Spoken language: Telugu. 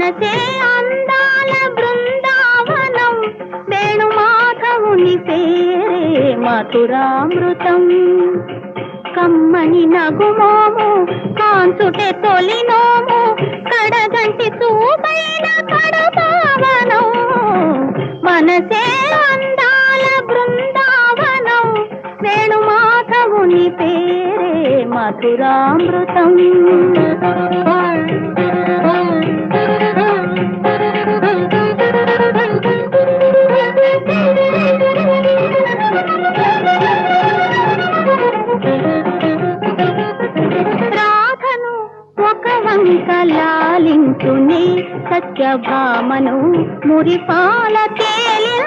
మనసే అందాల బృందావనం, వేణుమాధవుని పేరే మధురామృతం. కమ్మని నగుమోము కాంచుటే తొలినోము, కడగంటి చూపైన కడుపావనం. మనసే అందాల బృందావనం, వేణుమాధవుని పేరే మధురామృతం. రాధను ఒక వంక లాలించుని, సత్యభామను మురిపాల తేలిన